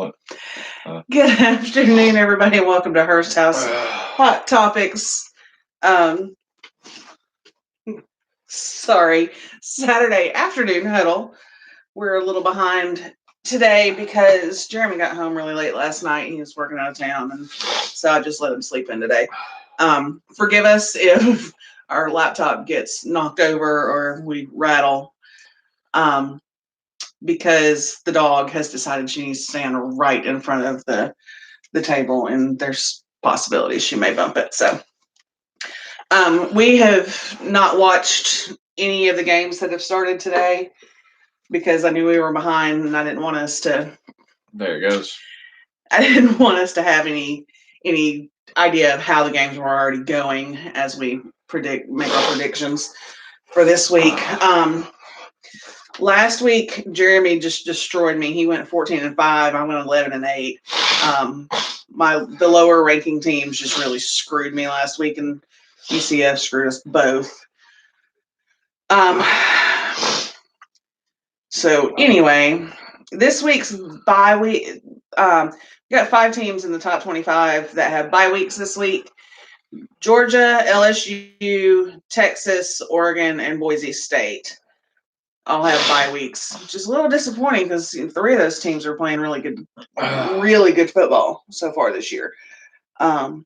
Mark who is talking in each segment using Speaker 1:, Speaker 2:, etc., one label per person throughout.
Speaker 1: What?
Speaker 2: Good afternoon, everybody, and welcome to HurstHouse Hot Topics. Saturday afternoon huddle. We're a little behind today because Jeramie got home really late last night. He was working out of town, and so I just let him sleep in today. Forgive us if our laptop gets knocked over or we rattle. Because the dog has decided she needs to stand right in front of the table, and there's possibilities she may bump it. So we have not watched any of the games that have started today because I knew we were behind, and I didn't want us to.
Speaker 1: There it goes.
Speaker 2: I didn't want us to have any idea of how the games were already going as we make our predictions for this week. Last week, Jeramie just destroyed me. He went 14-5. I went 11-8. The lower ranking teams just really screwed me last week, and UCF screwed us both. So anyway, this week's bye week. We got 5 teams in the top 25 that have bye weeks this week: Georgia, LSU, Texas, Oregon, and Boise State. All have bye weeks, which is a little disappointing because 3 of those teams are playing really good football so far this year. So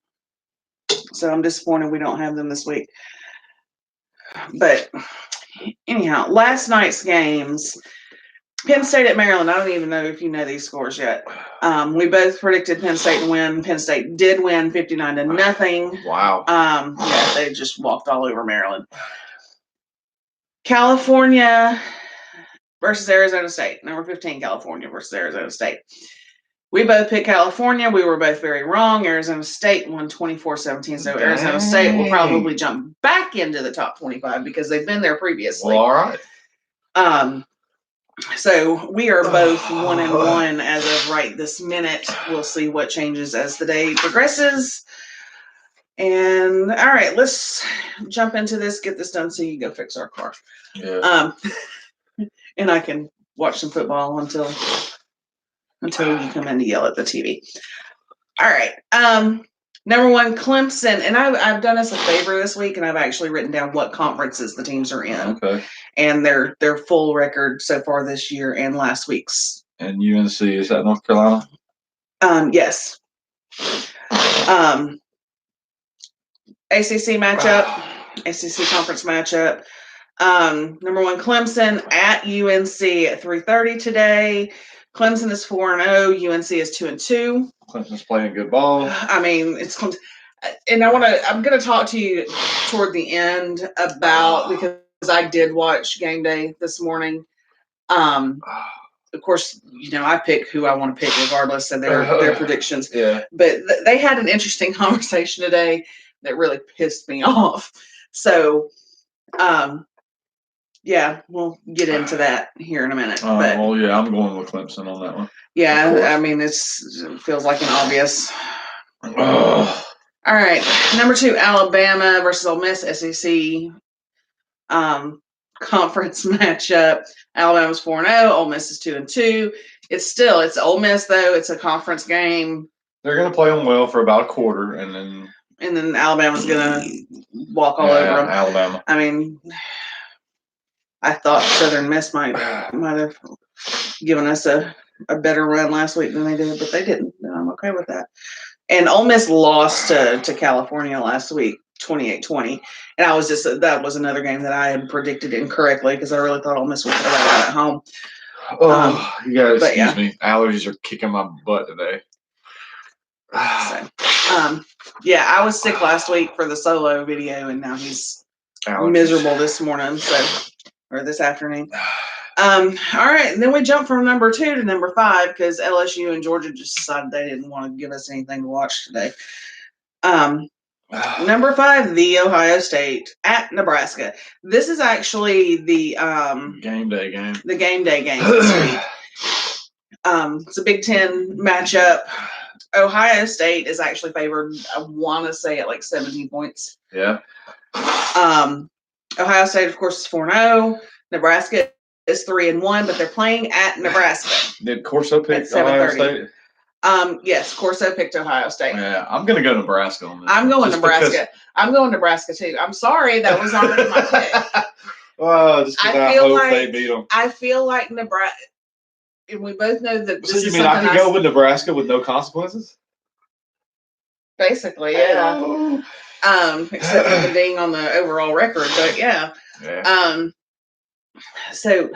Speaker 2: I'm disappointed we don't have them this week. But anyhow, last night's games, Penn State at Maryland. I don't even know if you know these scores yet. We both predicted Penn State to win. Penn State did win 59-0.
Speaker 1: Wow.
Speaker 2: Yeah, they just walked all over Maryland. California versus Arizona State. Number 15, California versus Arizona State. We both picked California. We were both very wrong. Arizona State won 24-17. So Arizona State will probably jump back into the top 25 because they've been there previously.
Speaker 1: Well, all right.
Speaker 2: So we are both 1-1 as of right this minute. We'll see what changes as the day progresses. And all right, let's jump into this, get this done so you go fix our car.
Speaker 1: Yeah.
Speaker 2: And I can watch some football until you come in to yell at the TV. All right. Number 1, Clemson. And I've done us a favor this week, and I've actually written down what conferences the teams are in.
Speaker 1: Okay. And
Speaker 2: their full record so far this year and last week's.
Speaker 1: And UNC, is that North Carolina?
Speaker 2: Yes. ACC matchup, ACC conference matchup. Number 1, Clemson at UNC at 3:30 today. Clemson is 4-0. UNC is 2-2.
Speaker 1: Clemson's playing good ball.
Speaker 2: I mean, it's Clemson. And I'm going to talk to you toward the end about, because I did watch game day this morning. Of course, I pick who I want to pick regardless of their predictions.
Speaker 1: Yeah.
Speaker 2: But they had an interesting conversation today that really pissed me off. So, yeah, we'll get into that here in a minute.
Speaker 1: Well, yeah, I'm going with Clemson on that one.
Speaker 2: Yeah, I mean, it feels like an obvious. All right, number 2, Alabama versus Ole Miss, SEC conference matchup. Alabama's 4-0. Ole Miss is 2-2. It's Ole Miss though. It's a conference game.
Speaker 1: They're going to play them well for about a quarter, and then
Speaker 2: Alabama's going to walk all over them.
Speaker 1: Alabama.
Speaker 2: I mean, I thought Southern Miss might have given us a better run last week than they did, but they didn't. I'm okay with that. And Ole Miss lost to California last week, 28-20. And that was another game that I had predicted incorrectly because I really thought Ole Miss would put it out at home.
Speaker 1: You gotta excuse me. Allergies are kicking my butt today.
Speaker 2: Yeah, I was sick last week for the solo video, and now he's miserable this morning, or this afternoon. All right, and then we jump from number 2 to number 5 because LSU and Georgia just decided they didn't want to give us anything to watch today. Number 5, the Ohio State at Nebraska. This is actually the
Speaker 1: game day game.
Speaker 2: The game day game this week. It's a Big Ten matchup. Ohio State is actually favored, I want to say, at like 17 points.
Speaker 1: Yeah.
Speaker 2: Ohio State, of course, is 4-0. Nebraska is 3-1, but they're playing at Nebraska.
Speaker 1: Did Corso pick Ohio State?
Speaker 2: Yes, Corso picked Ohio State.
Speaker 1: Yeah, I'm gonna go Nebraska on this.
Speaker 2: I'm going Nebraska. I'm going Nebraska too. I'm sorry, that was already my pick.
Speaker 1: Well, just because I hope they beat them.
Speaker 2: I feel like Nebraska, and we both know that.
Speaker 1: So you mean I can go with Nebraska with no consequences?
Speaker 2: Basically, yeah. Oh. Except for the ding on the overall record, but yeah. So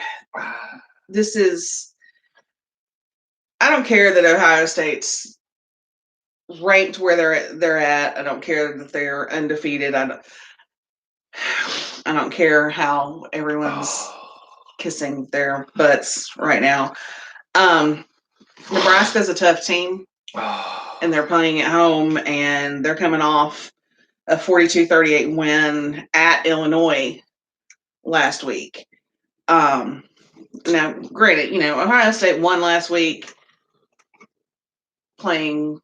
Speaker 2: this is. I don't care that Ohio State's ranked where they're at. I don't care that they're undefeated. I don't care how everyone's kissing their butts right now. Nebraska's a tough team, and they're playing at home, and they're coming off a 42-38 win at Illinois last week. Now, granted, Ohio State won last week playing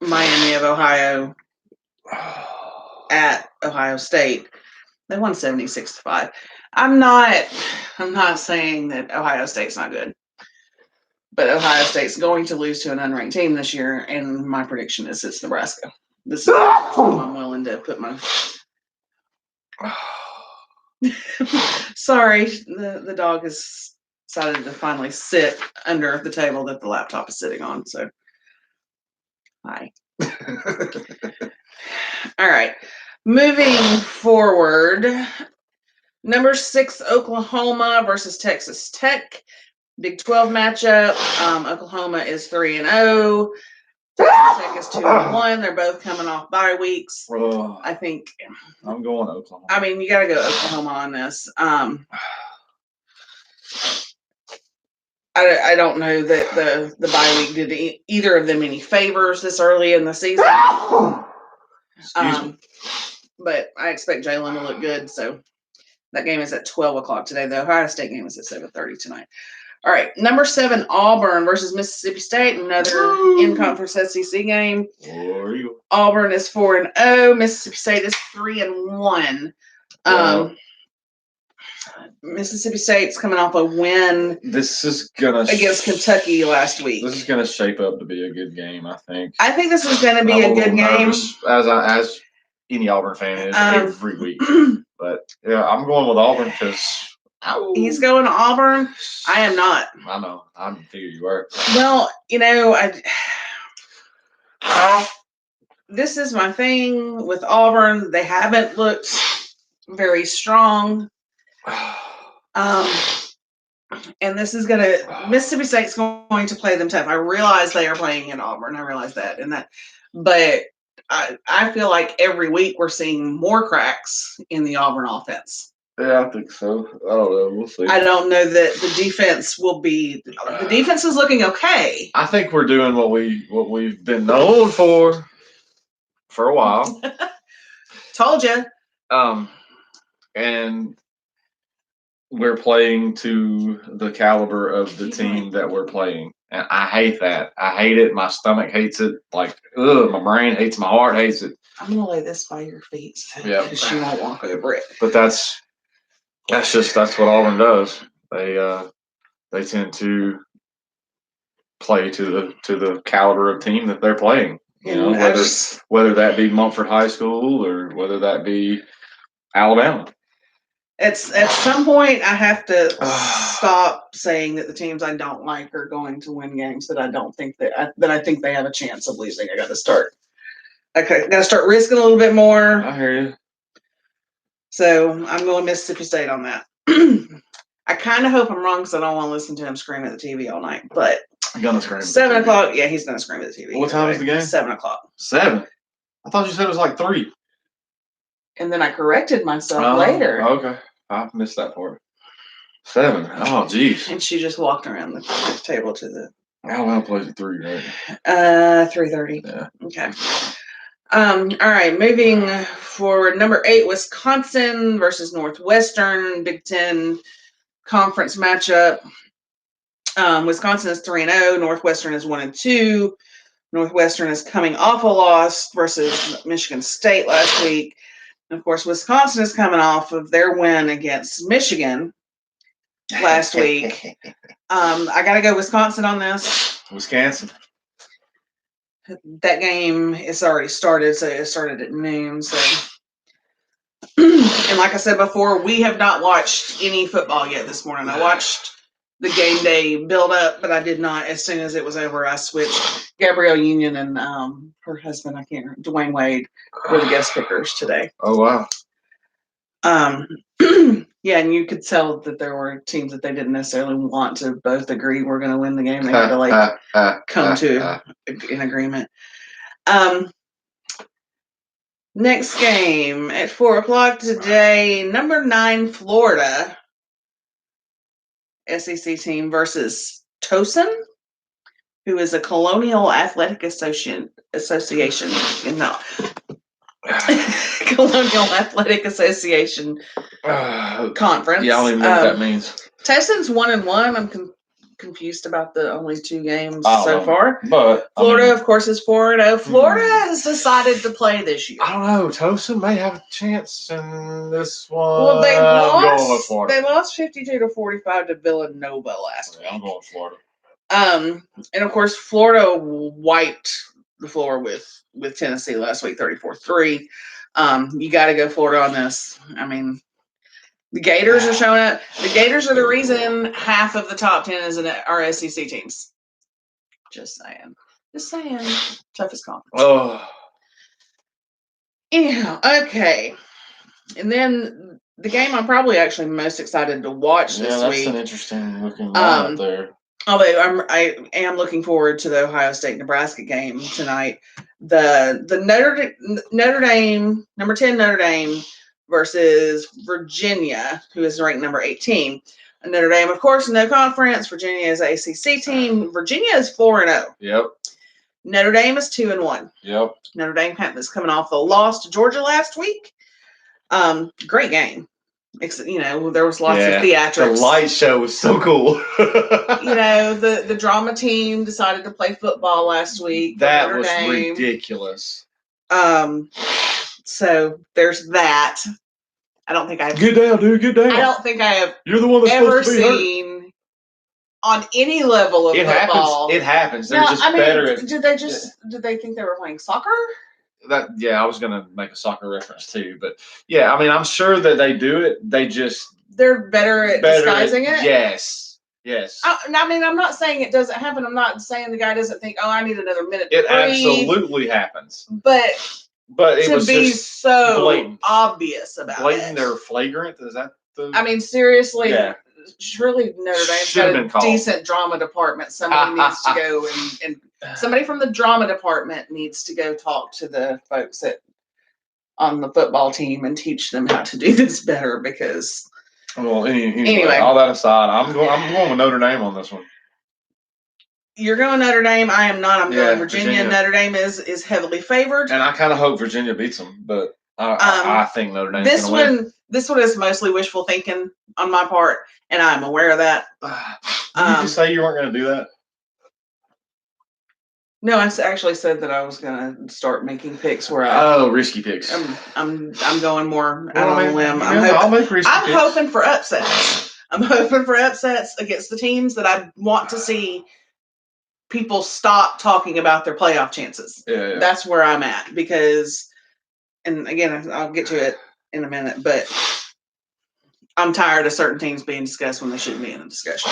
Speaker 2: Miami of Ohio at Ohio State. They won 76-5. I'm not saying that Ohio State's not good, but Ohio State's going to lose to an unranked team this year, and my prediction is it's Nebraska. This is I'm willing to put my. Sorry, the dog has decided to finally sit under the table that the laptop is sitting on. So, hi. All right, moving forward. Number 6, Oklahoma versus Texas Tech. Big 12 matchup. Oklahoma is 3-0. Texas Tech is 2-1. They're both coming off bye weeks. I think.
Speaker 1: I'm going Oklahoma.
Speaker 2: I mean, you got to go Oklahoma on this. I don't know that the bye week did either of them any favors this early in the season.
Speaker 1: Excuse me.
Speaker 2: But I expect Jalen to look good. So that game is at 12 o'clock today. The Ohio State game is at 7:30 tonight. All right, number 7, Auburn versus Mississippi State. Another in-conference SEC game. Auburn is 4-0. Mississippi State is 3-1. Mississippi State's coming off a win.
Speaker 1: This is gonna
Speaker 2: against Kentucky last week.
Speaker 1: This is gonna shape up to be a good game, I think.
Speaker 2: I think this is gonna be a good game.
Speaker 1: As any Auburn fan is every week. But yeah, I'm going with Auburn because
Speaker 2: he's going to Auburn. I am not.
Speaker 1: I know. I figured you were.
Speaker 2: Well, this is my thing with Auburn. They haven't looked very strong. And this is Mississippi State's going to play them tough. I realize they are playing in Auburn. I realize that, but I feel like every week we're seeing more cracks in the Auburn offense.
Speaker 1: Yeah, I think so. I don't know. We'll see.
Speaker 2: I don't know that the defense will be. The defense is looking okay.
Speaker 1: I think we're doing what we've been known for a while.
Speaker 2: Told you.
Speaker 1: And we're playing to the caliber of the team that we're playing. And I hate that. I hate it. My stomach hates it. Like, my brain hates it. My heart hates it.
Speaker 2: I'm going to lay this by your feet.
Speaker 1: Yeah.
Speaker 2: Because you won't walk over it.
Speaker 1: But that's what Auburn does. They tend to play to the caliber of team that they're playing. Whether that be Mumford High School or whether that be Alabama.
Speaker 2: At some point, I have to stop saying that the teams I don't like are going to win games that I don't think that I think they have a chance of losing. I got to start risking a little bit more.
Speaker 1: I hear you.
Speaker 2: So I'm going Mississippi State on that. I kind of hope I'm wrong because I don't want to listen to him scream at the TV all night. But
Speaker 1: I'm gonna scream.
Speaker 2: 7 o'clock. Yeah, he's gonna scream at the TV.
Speaker 1: What time is the game?
Speaker 2: 7 o'clock.
Speaker 1: 7. I thought you said it was like 3.
Speaker 2: And then I corrected myself later.
Speaker 1: Okay. I missed that part. 7. Oh, geez.
Speaker 2: And she just walked around the table to the.
Speaker 1: Alabama plays at 3, right?
Speaker 2: 3:30.
Speaker 1: Yeah.
Speaker 2: Okay. All right. Moving forward, number 8, Wisconsin versus Northwestern, Big Ten conference matchup. Wisconsin is 3-0. Northwestern is 1-2. Northwestern is coming off a loss versus Michigan State last week. And of course, Wisconsin is coming off of their win against Michigan last week. I got to go Wisconsin on this.
Speaker 1: Wisconsin.
Speaker 2: that game is already started, so it started at noon. So, and like I said before, we have not watched any football yet this morning. I watched the game day build up, but I did not. As soon as it was over, I switched. Gabrielle Union and her husband, I can't remember, Dwayne Wade, were the guest pickers today.
Speaker 1: Oh wow.
Speaker 2: Yeah, and you could tell that there were teams that they didn't necessarily want to both agree we're going to win the game. They had to come to an agreement. Next game at 4:00 today, number 9 Florida SEC team versus Towson, who is a Colonial Athletic Association. No. Colonial Athletic Association conference.
Speaker 1: Yeah, I don't even know what that means.
Speaker 2: Towson's 1-1. I'm confused about the only 2 games so far.
Speaker 1: But
Speaker 2: Florida, of course, is 4-0. Florida has decided to play this year.
Speaker 1: I don't know. Towson may have a chance in this one.
Speaker 2: Well, they
Speaker 1: I'm going with Florida.
Speaker 2: They lost 52-45 to Villanova last week.
Speaker 1: I'm going with Florida.
Speaker 2: And of course, Florida wiped the floor with Tennessee last week, 34-3. You got to go Florida on this. I mean, the Gators are showing up. The Gators are the reason half of the top 10 are SEC teams. Just saying. Toughest conference.
Speaker 1: Oh.
Speaker 2: Anyhow, okay. And then the game I'm probably actually most excited to watch this week.
Speaker 1: Yeah, that's an interesting looking lineup there.
Speaker 2: Although I am looking forward to the Ohio State-Nebraska game tonight. The Notre Dame, number 10 Notre Dame versus Virginia, who is ranked number 18. And Notre Dame, of course, no conference. Virginia is an ACC team. Virginia is 4-0.
Speaker 1: Yep.
Speaker 2: Notre Dame is 2-1.
Speaker 1: Yep.
Speaker 2: Notre Dame is coming off the loss to Georgia last week. Great game. There was lots of theatrics.
Speaker 1: The light show was so cool.
Speaker 2: The drama team decided to play football last week.
Speaker 1: That was ridiculous.
Speaker 2: So there's that. I don't think I've
Speaker 1: get down, dude. Get down.
Speaker 2: I don't think I have.
Speaker 1: You're the one that's
Speaker 2: ever
Speaker 1: supposed to be
Speaker 2: seen hurt. On any level of football.
Speaker 1: It happens. They're better.
Speaker 2: Did they think they were playing soccer?
Speaker 1: I was gonna make a soccer reference too, but yeah, I mean, I'm sure that they do it. They're
Speaker 2: better at disguising it.
Speaker 1: Yes.
Speaker 2: I mean, I'm not saying it doesn't happen. I'm not saying the guy doesn't think, I need another minute.
Speaker 1: It absolutely happens.
Speaker 2: But
Speaker 1: it was
Speaker 2: be
Speaker 1: just
Speaker 2: so
Speaker 1: blatant.
Speaker 2: Obvious about
Speaker 1: blatant or flagrant. Is that the?
Speaker 2: I mean, seriously.
Speaker 1: Yeah.
Speaker 2: Surely Notre Dame's got a decent drama department. Somebody needs to go and somebody from the drama department needs to go talk to the folks on the football team and teach them how to do this better because.
Speaker 1: Well, anyway, all that aside, I'm going with Notre Dame on this one.
Speaker 2: You're going Notre Dame. I am not. I'm going Virginia. Notre Dame is heavily favored,
Speaker 1: and I kind of hope Virginia beats them, but I think Notre Dame's going to win.
Speaker 2: This one is mostly wishful thinking on my part, and I'm aware of that.
Speaker 1: Did you just say you weren't going to do that?
Speaker 2: No, I actually said that I was going to start making picks where
Speaker 1: risky picks.
Speaker 2: I'm going more out on a limb.
Speaker 1: I'll make risky
Speaker 2: picks. Hoping for upsets. I'm hoping for upsets against the teams that I want to see people stop talking about their playoff chances.
Speaker 1: Yeah.
Speaker 2: That's where I'm at because, and again, I'll get to it in a minute, but I'm tired of certain teams being discussed when they shouldn't be in a discussion.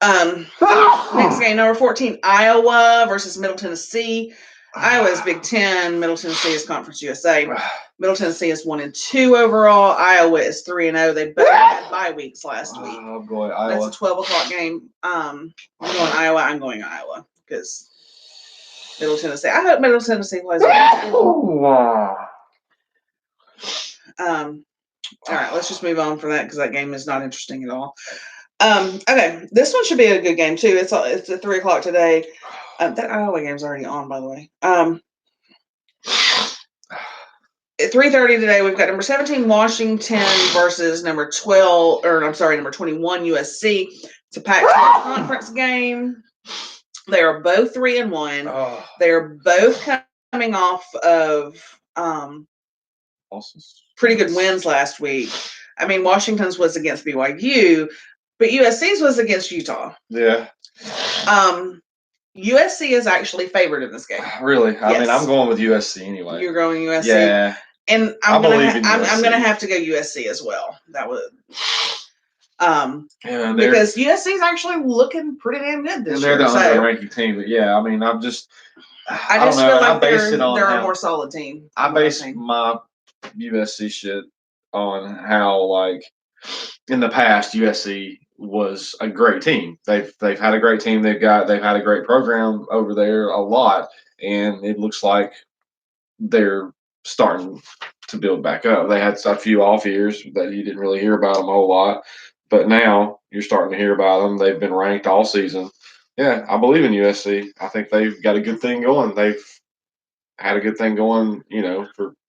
Speaker 2: Next game, number 14, Iowa versus Middle Tennessee. Iowa's Big Ten. Middle Tennessee is Conference USA. Middle Tennessee is 1-2 overall. Iowa is 3-0. They both had bye weeks last week.
Speaker 1: Oh boy, Iowa.
Speaker 2: That's a 12:00 game. I'm going Iowa. I'm going Iowa because Middle Tennessee. I hope Middle Tennessee plays well. All right, let's just move on from that because that game is not interesting at all. Okay, this one should be a good game too. It's at 3:00 today. That Iowa game's already on, by the way. At 3:30 today, we've got number 17 Washington versus number 21 USC. It's a Pac-12 conference game. They are both 3-1.
Speaker 1: Oh.
Speaker 2: They are both coming off of pretty good wins last week. I mean, Washington's was against BYU, but USC's was against Utah.
Speaker 1: Yeah.
Speaker 2: USC is actually favored in this game.
Speaker 1: Really? I mean,
Speaker 2: Yes.
Speaker 1: I'm going with USC anyway.
Speaker 2: You're going USC?
Speaker 1: Yeah.
Speaker 2: And
Speaker 1: I believe in
Speaker 2: I'm
Speaker 1: USC.
Speaker 2: gonna have to go USC as well. That would
Speaker 1: Yeah,
Speaker 2: because USC is actually looking pretty damn good this year.
Speaker 1: They're the under-ranking team, but yeah, I mean, I just
Speaker 2: feel like they're a more solid team.
Speaker 1: I base my USC shit on how, like, in the past USC was a great team. They've had a great team. They've had a great program over there a lot, and it looks like they're starting to build back up. They had a few off years that you didn't really hear about them a whole lot, but now you're starting to hear about them. They've been ranked all season. Yeah, I believe in USC. I think they've got a good thing going. They've had a good thing going,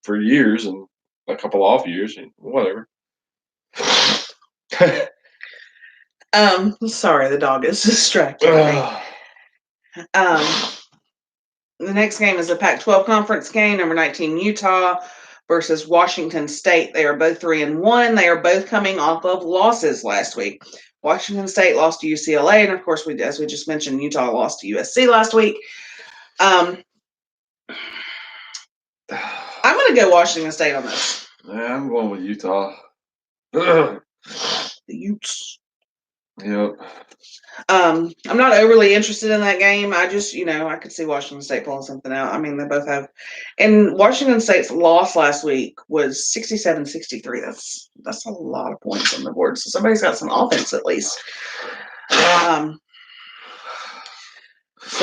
Speaker 1: for years and a couple off years and whatever.
Speaker 2: Sorry, the dog is distracting me. The next game is a Pac-12 conference game, number 19 Utah versus Washington State. They are both 3-1. They are both coming off of losses last week. Washington State lost to UCLA, and of course, as we just mentioned, Utah lost to USC last week. I'm going to go Washington State on this.
Speaker 1: Yeah, I'm going with Utah.
Speaker 2: The Utes.
Speaker 1: Yep.
Speaker 2: I'm not overly interested in that game. I just, I could see Washington State pulling something out. I mean, they both have. And Washington State's loss last week was 67-63. That's a lot of points on the board. So somebody's got some offense at least. So,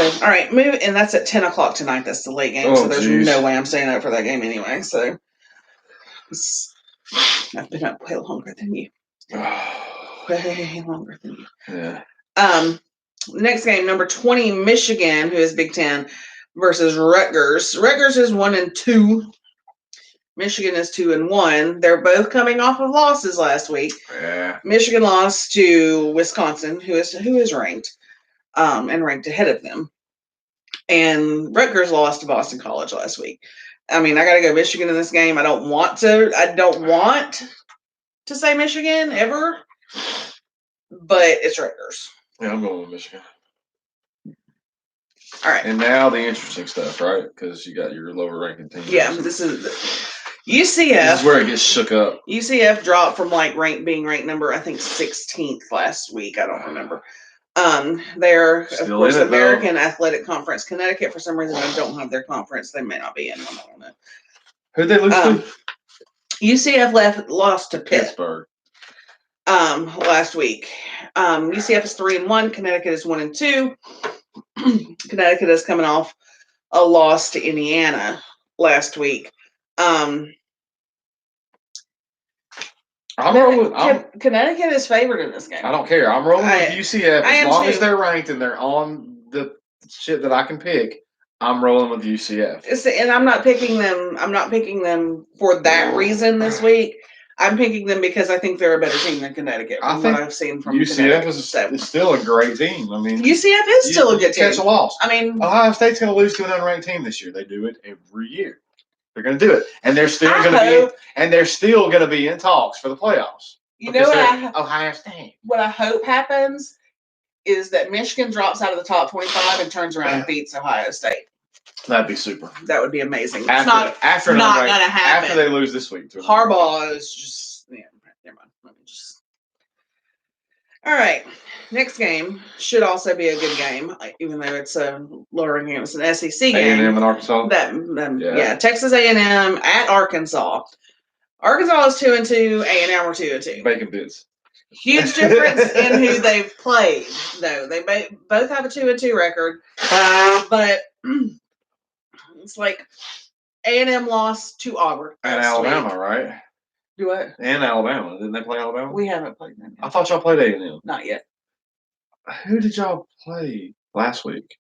Speaker 2: all right, move. And that's at 10 o'clock tonight. That's the late game. So there's no way I'm staying up for that game anyway. So I've been up way longer than you. Way longer than you.
Speaker 1: Yeah.
Speaker 2: The next game, number 20, Michigan, who is Big Ten, versus Rutgers. Rutgers is 1-2. Michigan is 2-1. They're both coming off of losses last week.
Speaker 1: Yeah.
Speaker 2: Michigan lost to Wisconsin, who is ranked, and ranked ahead of them. And Rutgers lost to Boston College last week. I mean, I got to go Michigan in this game. I don't want to say Michigan ever, but it's Rutgers.
Speaker 1: Yeah, I'm going with Michigan.
Speaker 2: All right.
Speaker 1: And now the interesting stuff, right? Because you got your lower ranking team.
Speaker 2: Yeah, this is UCF.
Speaker 1: This is where it gets shook up.
Speaker 2: UCF dropped from being ranked number, I think, 16th last week. I don't remember. They're still, of course, American Athletic Conference. Connecticut, for some reason, I don't have their conference. They may not be in one. I don't know.
Speaker 1: Who'd they lose to?
Speaker 2: UCF lost to Pitt.
Speaker 1: Pittsburgh.
Speaker 2: Last week. UCF is 3-1. Connecticut is 1-2. Connecticut is coming off a loss to Indiana last week. Connecticut is favored in this game.
Speaker 1: I don't care. I'm rolling with UCF as long as they're ranked and they're on the shit that I can pick. I'm rolling with UCF.
Speaker 2: And I'm not picking them. I'm not picking them for that reason this week. I'm picking them because I think they're a better team than Connecticut. From what I've seen from
Speaker 1: UCF is still a great team. I mean,
Speaker 2: UCF is still a good team.
Speaker 1: Catch a loss.
Speaker 2: I mean,
Speaker 1: Ohio State's going to lose to an unranked team this year. They do it every year. They're going to do it, and they're still going to be in talks for the playoffs.
Speaker 2: You know what?
Speaker 1: Ohio State.
Speaker 2: What I hope happens is that Michigan drops out of the top 25 and turns around and beats Ohio State.
Speaker 1: That'd be super.
Speaker 2: That would be amazing. It's
Speaker 1: not
Speaker 2: going to happen.
Speaker 1: After they lose this week.
Speaker 2: Harbaugh is just, never mind. Let me just. All right. Next game should also be a good game, even though it's a lower game. It's an SEC game.
Speaker 1: A&M and Arkansas?
Speaker 2: Yeah, Texas A&M at Arkansas. Arkansas is 2-2. A&M are 2-2.
Speaker 1: Bacon bits.
Speaker 2: Huge difference in who they've played, though. They both have a 2-2 record, but it's like A&M lost to Auburn
Speaker 1: and Alabama, right?
Speaker 2: Do what?
Speaker 1: And Alabama. Didn't they play Alabama?
Speaker 2: We haven't played them yet.
Speaker 1: I thought y'all played A&M.
Speaker 2: Not yet.
Speaker 1: Who did y'all play last week?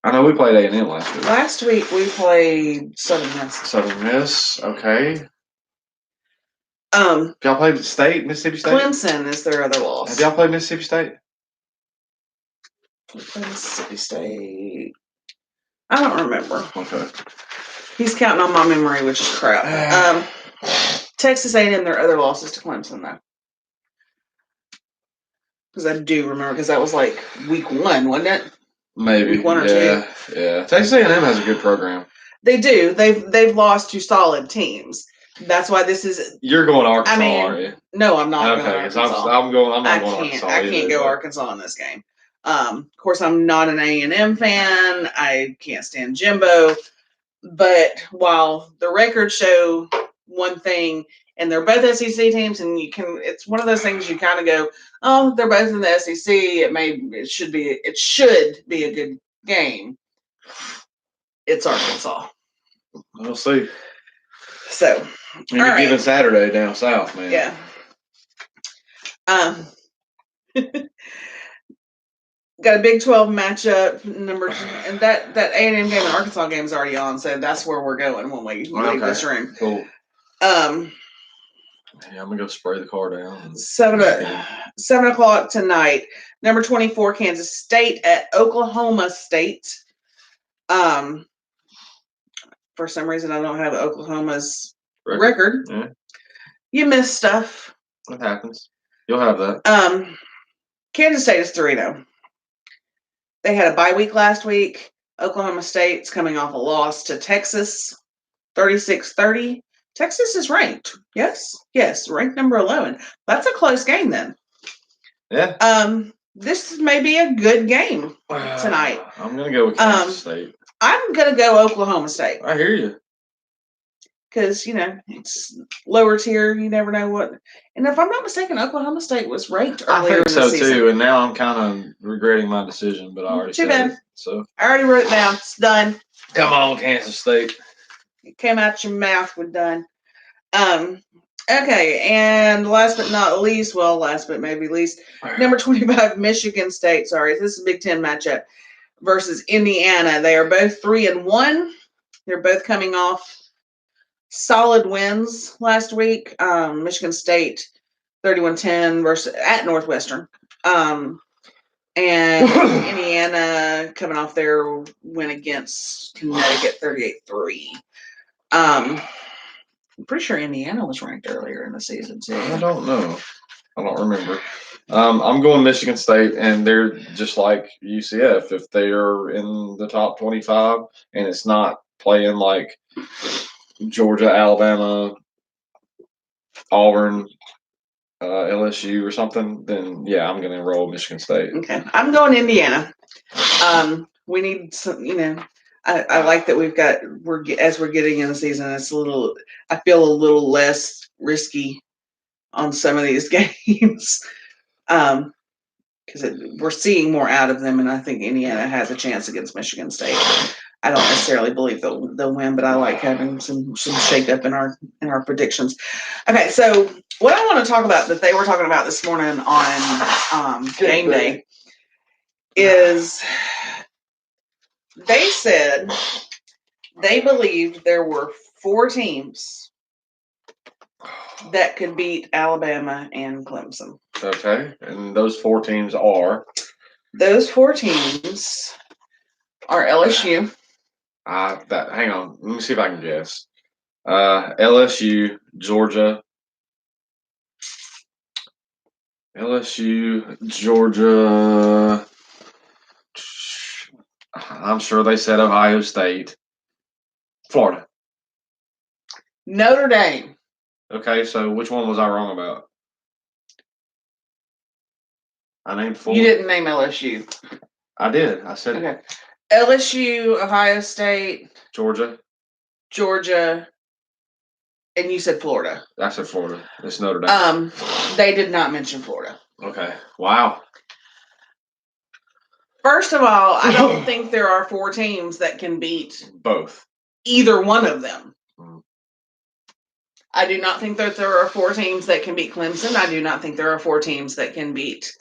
Speaker 1: I know we played A&M last week.
Speaker 2: Last week we played Southern Miss.
Speaker 1: Southern Miss, okay. Y'all played Mississippi State?
Speaker 2: Clemson is their other loss.
Speaker 1: Have y'all played Mississippi State?
Speaker 2: We played Mississippi State. I don't remember.
Speaker 1: Okay.
Speaker 2: He's counting on my memory, which is crap. Texas A&M, their other losses to Clemson, though. Because I do remember, because that was like week 1, wasn't it?
Speaker 1: Maybe
Speaker 2: week 1 or 2.
Speaker 1: Yeah. Texas A&M has a good program.
Speaker 2: They do. They've lost to solid teams. That's why this is.
Speaker 1: You're going Arkansas, aren't you?
Speaker 2: No, I'm not going
Speaker 1: Okay, because
Speaker 2: Arkansas.
Speaker 1: I'm not going Arkansas.
Speaker 2: I can't go Arkansas in this game. Of course, I'm not an A&M fan. I can't stand Jimbo. But while the records show one thing, and they're both SEC teams, and it's one of those things you kind of go, oh, they're both in the SEC. It should be a good game. It's Arkansas.
Speaker 1: We'll see.
Speaker 2: So,
Speaker 1: you're giving Saturday down south, man.
Speaker 2: Yeah. Got a Big 12 matchup and that A&M game and Arkansas game is already on, so that's where we're going when we leave this room.
Speaker 1: Cool.
Speaker 2: Yeah,
Speaker 1: I'm gonna go spray the car down.
Speaker 2: 7:00 tonight. Number 24 Kansas State at Oklahoma State. For some reason I don't have Oklahoma's record.
Speaker 1: Yeah.
Speaker 2: You missed stuff.
Speaker 1: What happens? You'll have that.
Speaker 2: Kansas State is 3-0. They had a bye week last week. Oklahoma State's coming off a loss to Texas, 36-30. Texas is ranked. Yes, ranked number 11. That's a close game then.
Speaker 1: Yeah.
Speaker 2: This may be a good game tonight.
Speaker 1: I'm gonna go with Kansas State.
Speaker 2: I'm gonna go Oklahoma State.
Speaker 1: I hear you.
Speaker 2: Because it's lower tier. You never know what. And if I'm not mistaken, Oklahoma State was ranked earlier in the season.
Speaker 1: I think so too. And now I'm kind of regretting my decision, but I already said it. So
Speaker 2: I already wrote it down. It's done.
Speaker 1: Come on, Kansas State.
Speaker 2: It came out your mouth. We're done. Okay, and last but not least, last but maybe least, number 25, Michigan State. Sorry, this is a Big Ten matchup versus Indiana. They are both 3-1. They're both coming off solid wins last week. Michigan State 31-10 versus at Northwestern. And Indiana coming off their win against Connecticut 38-3. I'm pretty sure Indiana was ranked earlier in the season too.
Speaker 1: I don't know. I don't remember. I'm going Michigan State, and they're just like UCF. If they are in the top 25 and it's not playing like Georgia, Alabama, Auburn, LSU or something, then yeah, I'm going to enroll Michigan State.
Speaker 2: Okay, I'm going Indiana. We need some, I like that as we're getting in the season, I feel a little less risky on some of these games. Because we're seeing more out of them, and I think Indiana has a chance against Michigan State. I don't necessarily believe they'll win, but I like having some shake up in our predictions. Okay, so what I want to talk about that they were talking about this morning on game day is they said they believed there were 4 teams that could beat Alabama and Clemson.
Speaker 1: Okay, and those 4 teams are?
Speaker 2: Those 4 teams are LSU.
Speaker 1: Hang on, let me see if I can guess. LSU, Georgia. I'm sure they said Ohio State. Florida.
Speaker 2: Notre Dame.
Speaker 1: Okay, so which one was I wrong about? I named 4.
Speaker 2: You didn't name LSU.
Speaker 1: I did. I said
Speaker 2: okay. LSU, Ohio State,
Speaker 1: Georgia,
Speaker 2: and you said Florida.
Speaker 1: I said Florida. It's Notre Dame.
Speaker 2: They did not mention Florida.
Speaker 1: Okay. Wow.
Speaker 2: First of all, I don't think there are 4 teams that can beat
Speaker 1: both.
Speaker 2: Either one of them. I do not think that there are 4 teams that can beat Clemson. I do not think there are 4 teams that can beat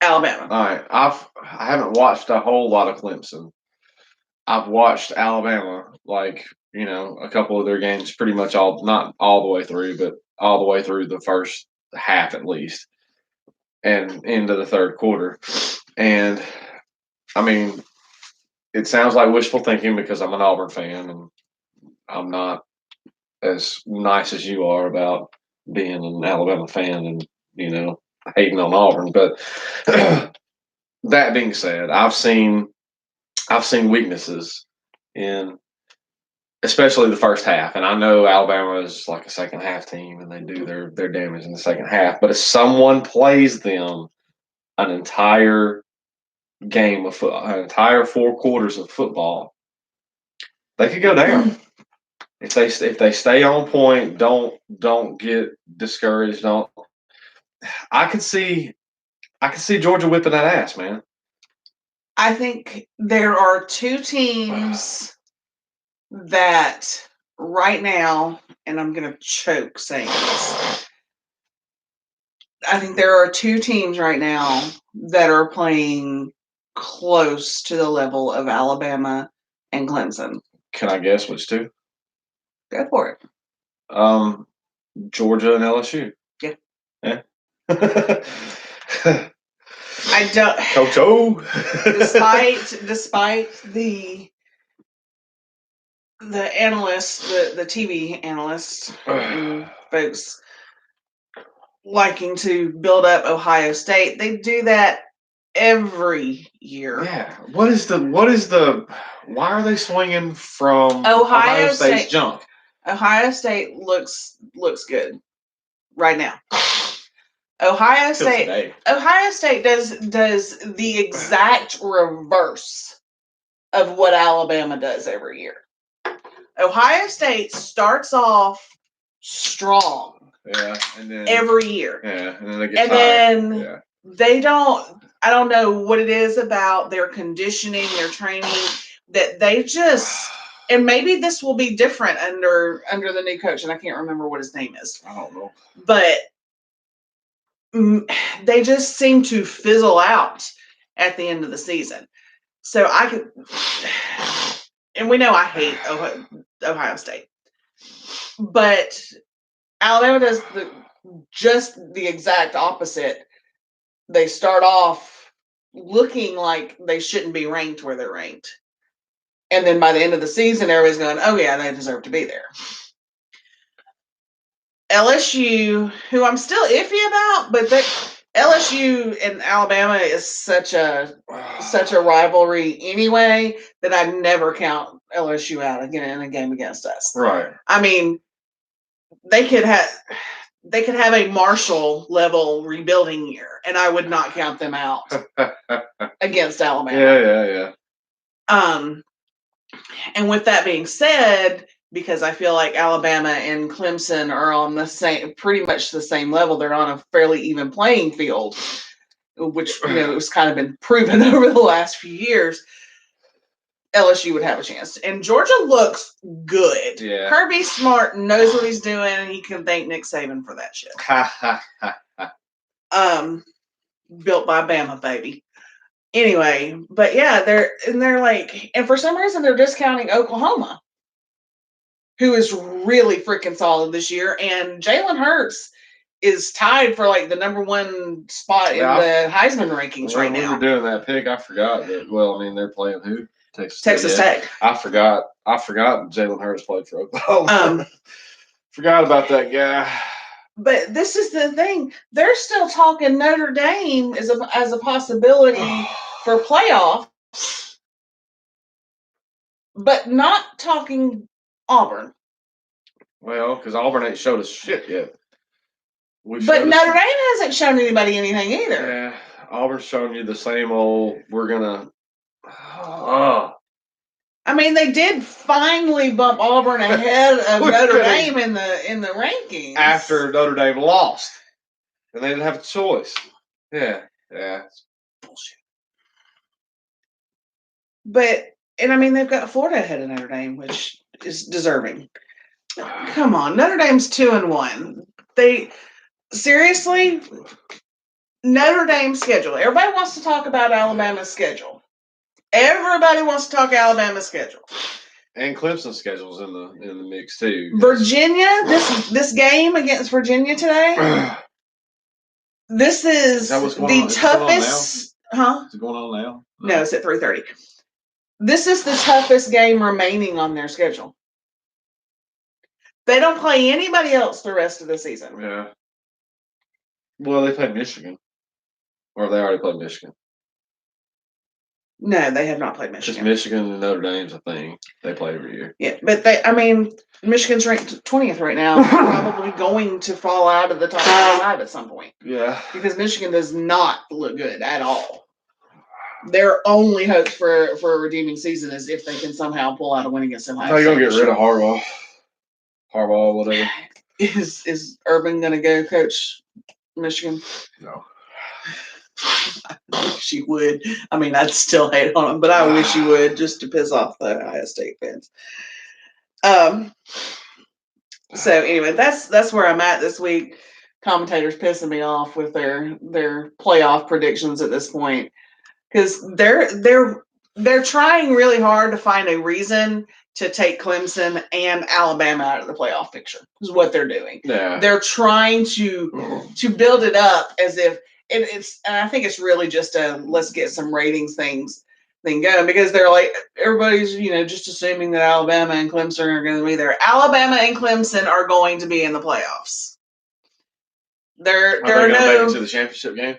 Speaker 2: Alabama.
Speaker 1: All right. I haven't watched a whole lot of Clemson. I've watched Alabama, a couple of their games, pretty much not all the way through, but all the way through the first half at least, and into the third quarter. And I mean, it sounds like wishful thinking because I'm an Auburn fan and I'm not as nice as you are about being an Alabama fan and, hating on Auburn. But That being said, I've seen weaknesses in especially the first half, and I know Alabama is like a second half team, and they do their damage in the second half. But if someone plays them an entire game of an entire 4 quarters of football, they could go down. If they stay on point, don't get discouraged. Don't. I could see Georgia whipping that ass, man.
Speaker 2: I think there are two teams that right now, and I'm going to choke saying this. I think there are two teams right now that are playing close to the level of Alabama and Clemson.
Speaker 1: Can I guess which two?
Speaker 2: Go for it.
Speaker 1: Georgia and LSU.
Speaker 2: Yeah.
Speaker 1: Yeah.
Speaker 2: I don't.
Speaker 1: Coach O.
Speaker 2: despite the analysts, the TV analysts and folks liking to build up Ohio State, they do that every year.
Speaker 1: Yeah. What is the? Why are they swinging from Ohio State's junk?
Speaker 2: Ohio State looks good right now. Ohio State does the exact reverse of what Alabama does every year. Ohio State starts off strong.
Speaker 1: Yeah, and then
Speaker 2: every year.
Speaker 1: Yeah, and then they get tired.
Speaker 2: They don't. I don't know what it is about their conditioning, their training, that they just. And maybe this will be different under the new coach, and I can't remember what his name is.
Speaker 1: I don't know.
Speaker 2: But they just seem to fizzle out at the end of the season. So I could, and we know I hate Ohio State, but Alabama does just the exact opposite. They start off looking like they shouldn't be ranked where they're ranked. And then by the end of the season, everybody's going, oh, yeah, they deserve to be there. LSU, who I'm still iffy about, but LSU and Alabama is such a rivalry anyway that I never count LSU out again in a game against us.
Speaker 1: Right.
Speaker 2: I mean, they could have a Marshall level rebuilding year, and I would not count them out against Alabama.
Speaker 1: Yeah.
Speaker 2: And with that being said, because I feel like Alabama and Clemson are on pretty much the same level, they're on a fairly even playing field, which it's kind of been proven over the last few years. LSU would have a chance. And Georgia looks good.
Speaker 1: Yeah.
Speaker 2: Kirby Smart knows what he's doing, and he can thank Nick Saban for that shit. Built by Bama, baby. Anyway, but yeah, they're like, and for some reason they're discounting Oklahoma, who is really freaking solid this year, and Jalen Hurts is tied for like the number 1 spot in the Heisman rankings right now.
Speaker 1: When we were doing that pick, I forgot that. Well, I mean, they're playing who?
Speaker 2: Texas Tech.
Speaker 1: I forgot Jalen Hurts played for Oklahoma. Forgot about that guy.
Speaker 2: But this is the thing. They're still talking Notre Dame as a possibility for playoffs, but not talking Auburn.
Speaker 1: Well, because Auburn ain't showed us shit yet.
Speaker 2: But Notre Dame hasn't shown anybody anything either.
Speaker 1: Yeah, Auburn's showing you the same old, we're going to...
Speaker 2: I mean, they did finally bump Auburn ahead of Notre Dame in the rankings
Speaker 1: after Notre Dame lost, and they didn't have a choice. Yeah, it's bullshit.
Speaker 2: But I mean, they've got Florida ahead of Notre Dame, which is deserving. Come on, Notre Dame's 2-1. They seriously, Notre Dame's schedule. Everybody wants to talk about Alabama's schedule. Everybody wants to talk Alabama's schedule.
Speaker 1: And Clemson's schedule's in the mix too.
Speaker 2: Virginia, this game against Virginia today. This is the toughest. Huh?
Speaker 1: Is it going on now?
Speaker 2: No, it's at 3:30. This is the toughest game remaining on their schedule. They don't play anybody else the rest of the season.
Speaker 1: Yeah. Well, they played Michigan. Or they already played Michigan.
Speaker 2: No, they have not played
Speaker 1: Just
Speaker 2: Michigan.
Speaker 1: Michigan and Notre Dame's a thing. They play every year.
Speaker 2: Yeah, but Michigan's ranked 20th right now. Probably going to fall out of the top 25 at some point.
Speaker 1: Yeah.
Speaker 2: Because Michigan does not look good at all. Their only hope for a redeeming season is if they can somehow pull out a win against Ohio State.
Speaker 1: They're going to get rid of Harbaugh. Harbaugh, whatever.
Speaker 2: Is Urban going to go coach Michigan?
Speaker 1: No.
Speaker 2: I wish he would. I mean, I'd still hate on him, but I wish he would just to piss off the Ohio State fans. So anyway, that's where I'm at this week. Commentators pissing me off with their playoff predictions at this point because they're trying really hard to find a reason to take Clemson and Alabama out of the playoff picture. Is what they're doing.
Speaker 1: Yeah.
Speaker 2: They're trying to build it up as if it's, and I think it's really just a let's get some ratings thing going because they're like everybody's just assuming that Alabama and Clemson are going to be there. Alabama and Clemson are going to be in the playoffs. Are they going to make
Speaker 1: it to the championship game?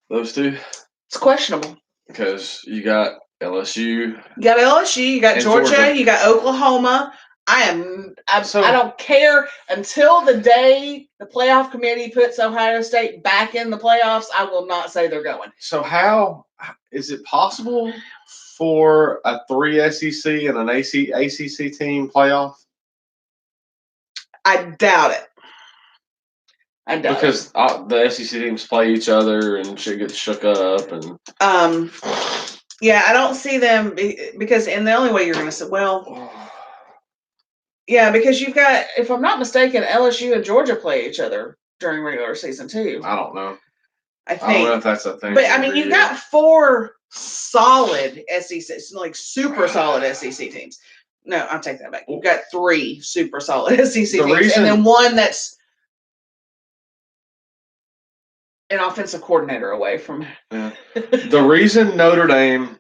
Speaker 1: Those two?
Speaker 2: It's questionable.
Speaker 1: Because you got LSU.
Speaker 2: You got Georgia, you got Oklahoma. I don't care until the day the playoff committee puts Ohio State back in the playoffs. I will not say they're going.
Speaker 1: So how is it possible for a 3 SEC and an ACC team playoff?
Speaker 2: I doubt it.
Speaker 1: Because the SEC teams play each other and shit gets shook up and.
Speaker 2: Yeah, I don't see them because the only way you're going to say, yeah, because you've got, if I'm not mistaken, LSU and Georgia play each other during regular season too.
Speaker 1: I don't know.
Speaker 2: I think.
Speaker 1: I don't know if that's a thing.
Speaker 2: But I mean, you've got 4 solid SEC, like super solid SEC teams. No, I'll take that back. You've got 3 super solid SEC teams, and then one that's an offensive coordinator away from.
Speaker 1: Yeah. The reason Notre Dame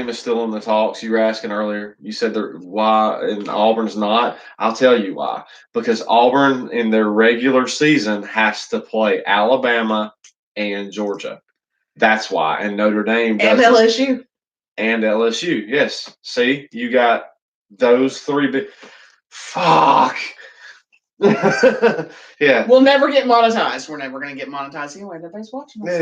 Speaker 1: is still in the talks, you were asking earlier, you said why and Auburn's not. I'll tell you why. Because Auburn in their regular season has to play Alabama and Georgia. That's why. And Notre Dame
Speaker 2: doesn't.
Speaker 1: And LSU. Yes. See, you got those 3 big. Fuck. Yeah.
Speaker 2: We'll never get monetized. We're never going to get monetized anyway. Everybody's watching us.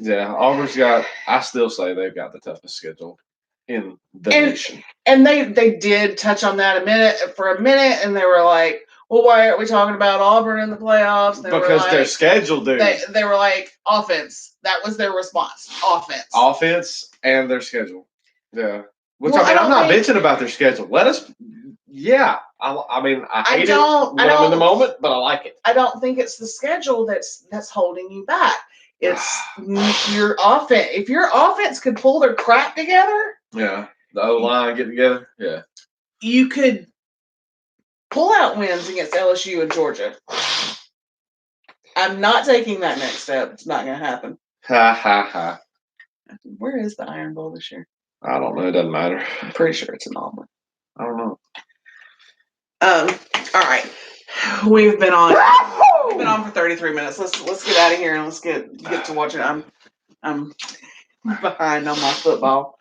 Speaker 1: Yeah. Auburn's got, I still say they've got the toughest schedule in the nation.
Speaker 2: And they did touch on that for a minute, and they were like, well, why aren't we talking about Auburn in the playoffs?
Speaker 1: Because their schedule, dude.
Speaker 2: They were like, offense. That was their response. Offense.
Speaker 1: Offense and their schedule. Yeah. Which, I'm not bitching about their schedule. Let us, yeah. I mean, I hate it when I'm in the moment, but I like it.
Speaker 2: I don't think it's the schedule that's holding you back. It's your offense. If your offense could pull their crap together.
Speaker 1: Yeah. The O-line get together. Yeah.
Speaker 2: You could pull out wins against LSU and Georgia. I'm not taking that next step. It's not going to happen.
Speaker 1: Ha, ha, ha.
Speaker 2: Where is the Iron Bowl this year?
Speaker 1: I don't know. It doesn't matter.
Speaker 2: I'm pretty sure it's in Auburn.
Speaker 1: I don't know.
Speaker 2: All right. We've been on for 33 minutes. Let's get out of here and let's get to watching. I'm behind on my football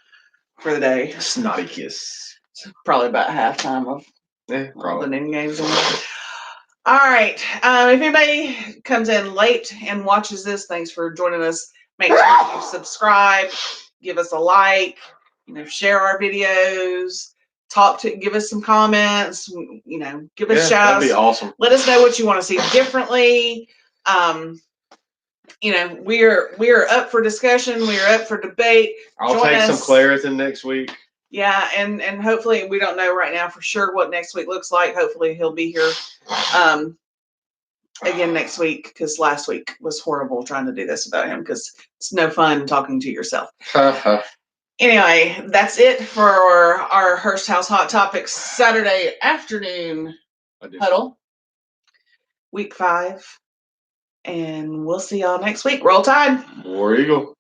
Speaker 2: for the day.
Speaker 1: Snotty kiss.
Speaker 2: It's probably about halftime of all the noon games. All right. If anybody comes in late and watches this, thanks for joining us. Make sure you subscribe, give us a like, share our videos. Give us some comments, give us shout outs.
Speaker 1: That'd be awesome.
Speaker 2: Let us know what you want to see differently. We are up for discussion. We are up for debate.
Speaker 1: I'll take some Claritin next week.
Speaker 2: Yeah, and hopefully we don't know right now for sure what next week looks like. Hopefully he'll be here again next week because last week was horrible trying to do this without him because it's no fun talking to yourself. Anyway, that's it for our HurstHouse Hot Topics Saturday afternoon huddle, week 5. And we'll see y'all next week. Roll Tide.
Speaker 1: War Eagle.